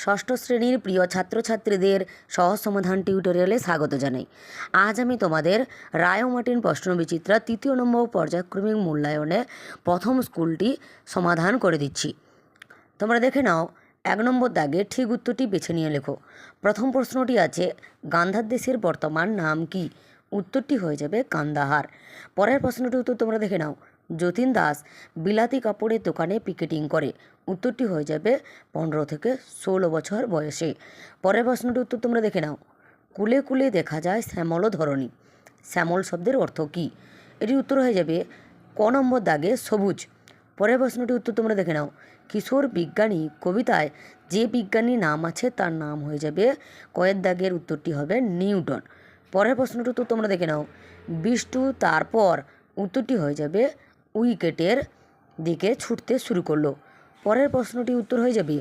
ষষ্ঠ শ্রেণীর প্রিয় ছাত্রছাত্রীদের সহজ সমাধান টিউটোরিয়ালে স্বাগত জানাই। আজ আমি তোমাদের রায় ও মার্টিন প্রশ্নবিচিত্রা ৩য় নম্বর পর্যায়ক্রমিক মূল্যায়নে প্রথম স্কুলটি সমাধান করে দিচ্ছি। তোমরা দেখে নাও, ১ নম্বর দাগে ঠিক উত্তরটি বেছে নিয়ে লেখো। প্রথম প্রশ্নটি আছে, গান্ধার দেশের বর্তমান নাম কি? উত্তরটি হয়ে যাবে কান্দাহার। পরের প্রশ্নটির উত্তর তোমরা দেখে নাও, যতীন দাস বিলাতি কাপড়ের দোকানে পিকেটিং করে। উত্তরটি হয়ে যাবে ১৫ থেকে ১৬ বছর বয়সে। পরের প্রশ্নটির উত্তর তোমরা দেখে নাও, কুলে কুলে দেখা যায় শ্যামল ধরণী। শ্যামল শব্দের অর্থ কী? এটির উত্তর হয়ে যাবে ক নম্বর দাগে সবুজ। পরের প্রশ্নটির উত্তর তোমরা দেখে নাও, কিশোর বিজ্ঞানী কবিতায় যে বিজ্ঞানীর নাম আছে তার নাম হয়ে যাবে কয়ের দাগের উত্তরটি হবে নিউটন। পরের প্রশ্নটির উত্তর তোমরা দেখে নাও, বিষ্টু তারপর উত্তরটি হয়ে যাবে উইকেটের দিকে ছুটতে শুরু করলো। পরের প্রশ্নটি উত্তর হয়ে যাবে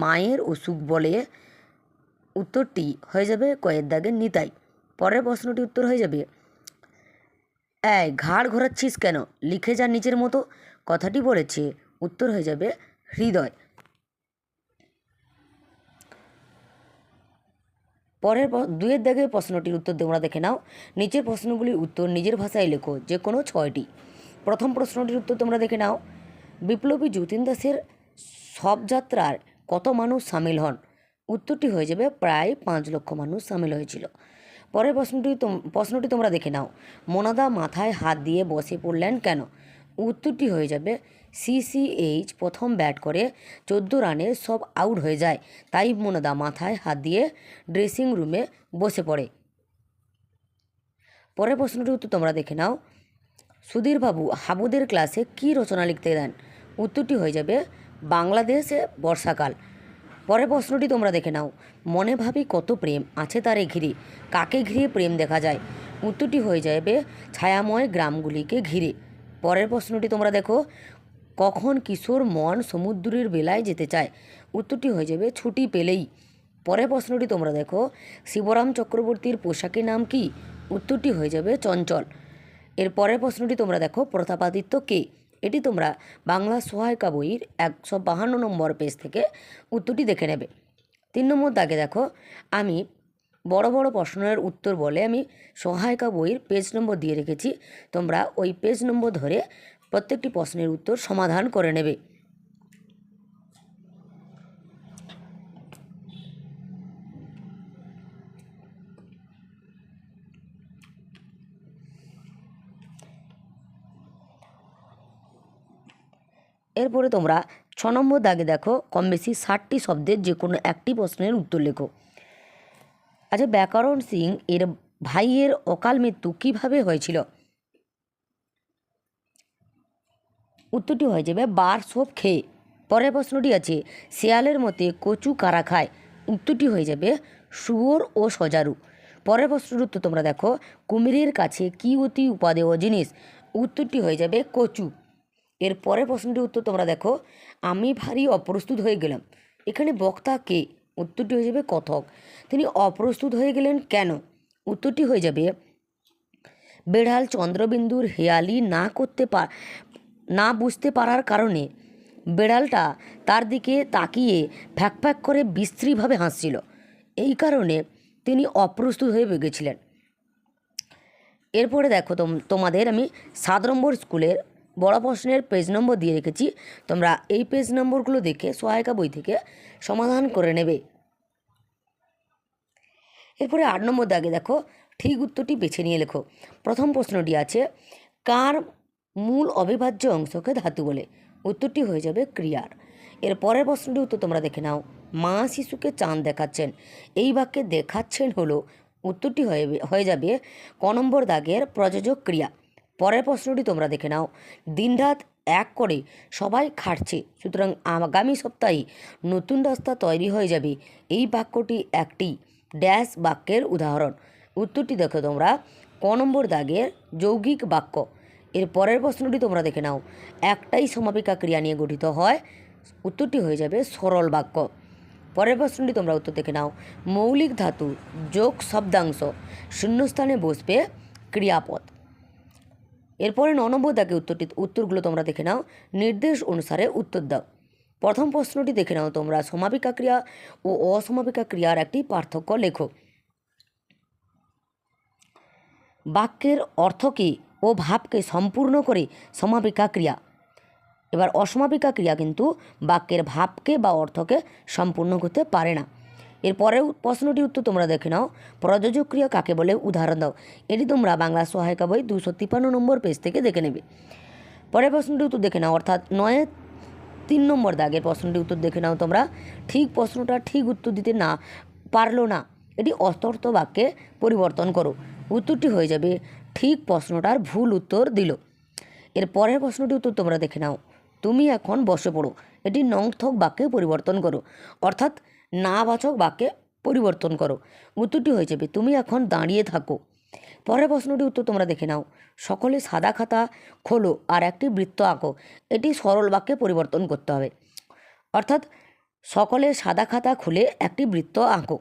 মায়ের অসুখ বলে। উত্তরটি হয়ে যাবে কয়ের দাগের নিতাই। পরের প্রশ্নটি উত্তর হয়ে যাবে এই ঘাড় ঘোরাচ্ছিস কেন, লিখে যা নিচের মতো। কথাটি বলেছে, উত্তর হয়ে যাবে হৃদয়। পরের ২-এর দাগের প্রশ্নটির উত্তর তোমরা দেখে নাও, নিচের প্রশ্নগুলির উত্তর নিজের ভাষায় লেখো, যে কোনো ৬টি। প্রথম প্রশ্নটির উত্তর তোমরা দেখে নাও, বিপ্লবী যতীন দাসের শবযাত্রার কত মানুষ সামিল হন? উত্তরটি হয়ে যাবে প্রায় ৫ লক্ষ মানুষ সামিল হয়েছিল। পরের প্রশ্নটি তোমরা দেখে নাও, মোনাদা মাথায় হাত দিয়ে বসে পড়লেন কেন? উত্তরটি হয়ে যাবে সিসিএইচ প্রথম ব্যাট করে ১৪ রানে সব আউট হয়ে যায়, তাই মোনাদা মাথায় হাত দিয়ে ড্রেসিং রুমে বসে পড়ে। পরের প্রশ্নটির উত্তর তোমরা দেখে নাও, সুধীরবাবু হাবুদের ক্লাসে কী রচনা লিখতে দেন? উত্তরটি হয়ে যাবে বাংলাদেশে বর্ষাকাল। পরের প্রশ্নটি তোমরা দেখে নাও, মনে ভাবি কত প্রেম আছে তারে ঘিরে, কাকে ঘিরে প্রেম দেখা যায়? উত্তরটি হয়ে যাবে ছায়াময় গ্রামগুলিকে ঘিরে। পরের প্রশ্নটি তোমরা দেখো, কখন কিশোর মন সমুদ্রের বেলায় যেতে চায়? উত্তরটি হয়ে যাবে ছুটি পেলেই। পরের প্রশ্নটি তোমরা দেখো, শিবরাম চক্রবর্তীর পোশাকের নাম কি? উত্তরটি হয়ে যাবে চঞ্চল। এর পরের প্রশ্নটি তোমরা দেখো, প্রতাপাদিত্য কে? এটি তোমরা বাংলা সহায়িকা বইয়ের ১৫২ নম্বর পেজ থেকে উত্তরটি দেখে নেবে। ৩ নম্বর দাগে দেখো, আমি বড় বড় প্রশ্নের উত্তর বলে আমি সহায়িকা বইয়ের পেজ নম্বর দিয়ে রেখেছি, তোমরা ওই পেজ নম্বর ধরে প্রত্যেকটি প্রশ্নের উত্তর সমাধান করে নেবে। এরপরে তোমরা ৬ নম্বর দাগে দেখো, কম বেশি ৬০টি শব্দের যে কোনো একটি প্রশ্নের উত্তর লেখো। আচ্ছা, ব্যাকরণ সিং এর ভাইয়ের অকাল মৃত্যু কীভাবে হয়েছিল? উত্তরটি হয়ে যাবে বার সোপ খেয়ে। পরের প্রশ্নটি আছে, শেয়ালের মতে কচু কারা খায়? উত্তরটি হয়ে যাবে শুয়োর ও সজারু। পরের প্রশ্নের উত্তর তোমরা দেখো, কুমিরের কাছে কি অতি উপাদেয় জিনিস? উত্তরটি হয়ে যাবে কচু। এর পরের প্রশ্নটির উত্তর তোমরা দেখো, আমি ভারী অপ্রস্তুত হয়ে গেলাম। এখানে বক্তা কে? উত্তরটি হয়ে যাবে কথক। তিনি অপ্রস্তুত হয়ে গেলেন কেন? উত্তরটি হয়ে যাবে বেড়াল চন্দ্রবিন্দুর হেয়ালি না বুঝতে পারার কারণে বেড়ালটা তার দিকে তাকিয়ে ফ্যাক ফ্যাক করে বিশ্রীভাবে হাসছিল, এই কারণে তিনি অপ্রস্তুত হয়ে গেছিলেন। এরপরে দেখো, তোমাদের আমি ৭ নম্বর স্কুলের বড় প্রশ্নের পেজ নম্বর দিয়ে রেখেছি, তোমরা এই পেজ নম্বরগুলো দেখে সহায়িকা বই থেকে সমাধান করে নেবে। এরপরে ৮ নম্বর দাগে দেখো, ঠিক উত্তরটি বেছে নিয়ে লেখো। প্রথম প্রশ্নটি আছে, কার মূল অবিভাজ্য অংশকে ধাতু বলে? উত্তরটি হয়ে যাবে ক্রিয়ার। এর পরের প্রশ্নটির উত্তর তোমরা দেখে নাও, মা শিশুকে চাঁদ দেখাচ্ছেন, এই বাক্যে দেখাচ্ছেন হলো, উত্তরটি হয়ে যাবে ক নম্বর দাগের প্রযোজক ক্রিয়া। পরের প্রশ্নটি তোমরা দেখে নাও, দিনরাত এক করে সবাই খাটছে, সুতরাং আগামী সপ্তাহে নতুন রাস্তা তৈরি হয়ে যাবে, এই বাক্যটি একটি ড্যাশ বাক্যের উদাহরণ। উত্তরটি দেখো তোমরা ক নম্বর দাগের যৌগিক বাক্য। এর পরের প্রশ্নটি তোমরা দেখে নাও, একটাই সমাপিকা ক্রিয়া নিয়ে গঠিত হয়, উত্তরটি হয়ে যাবে সরল বাক্য। পরের প্রশ্নটি তোমরা উত্তর দেখে নাও, মৌলিক ধাতু যোগ শব্দাংশ শূন্যস্থানে বসবে ক্রিয়াপদ। এরপরে ৯ নম্বর দাগে উত্তরগুলো তোমরা দেখে নাও, নির্দেশ অনুসারে উত্তর দাও। প্রথম প্রশ্নটি দেখে নাও তোমরা, সমাপিকা ক্রিয়া ও অসমাপিকা ক্রিয়ার একটি পার্থক্য লেখো। বাক্যের অর্থকে ও ভাবকে সম্পূর্ণ করে সমাপিকা ক্রিয়া। এবার অসমাপিকা ক্রিয়া কিন্তু বাক্যের ভাবকে বা অর্থকে সম্পূর্ণ করতে পারে না। এরপরেও প্রশ্নটি উত্তর তোমরা দেখে নাও, প্রযোজক ক্রিয়া কাকে বলে, উদাহরণ দাও। এটি তোমরা বাংলা সহায়িকা বই 253 নম্বর পেজ থেকে দেখে নেবে। পরের প্রশ্নটি উত্তর দেখে নাও, অর্থাৎ 9-3 নম্বর দাগের প্রশ্নটি উত্তর দেখে নাও তোমরা। ঠিক প্রশ্নটা ঠিক উত্তর দিতে না পারলো না, এটি অন্তর্থ বাক্যে পরিবর্তন করো। উত্তরটি হয়ে যাবে ঠিক প্রশ্নটার ভুল উত্তর দিল। এর পরের প্রশ্নটি উত্তর তোমরা দেখে নাও, তুমি এখন বসে পড়ো। এটি নর্থক বাক্যে পরিবর্তন করো, অর্থাৎ নাবাচক বাক্যে পরিবর্তন করো। উত্তরটি হয়ে যাবে তুমি এখন দাঁড়িয়ে থাকো। পরের প্রশ্নটি উত্তর তোমরা দেখে নাও, সকলে সাদা খাতা খোলো আর একটি বৃত্ত আঁকো। এটি সরল বাক্যে পরিবর্তন করতে হবে, অর্থাৎ সকলে সাদা খাতা খুলে একটি বৃত্ত আঁকো।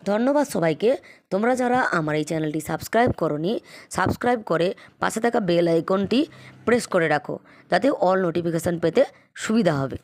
ধন্যবাদ সবাইকে। তোমরা যারা আমার এই চ্যানেলটি সাবস্ক্রাইব করোনি, সাবস্ক্রাইব করে পাশে থাকা বেল আইকনটি প্রেস করে রাখো, যাতে অল নোটিফিকেশান পেতে সুবিধা হবে।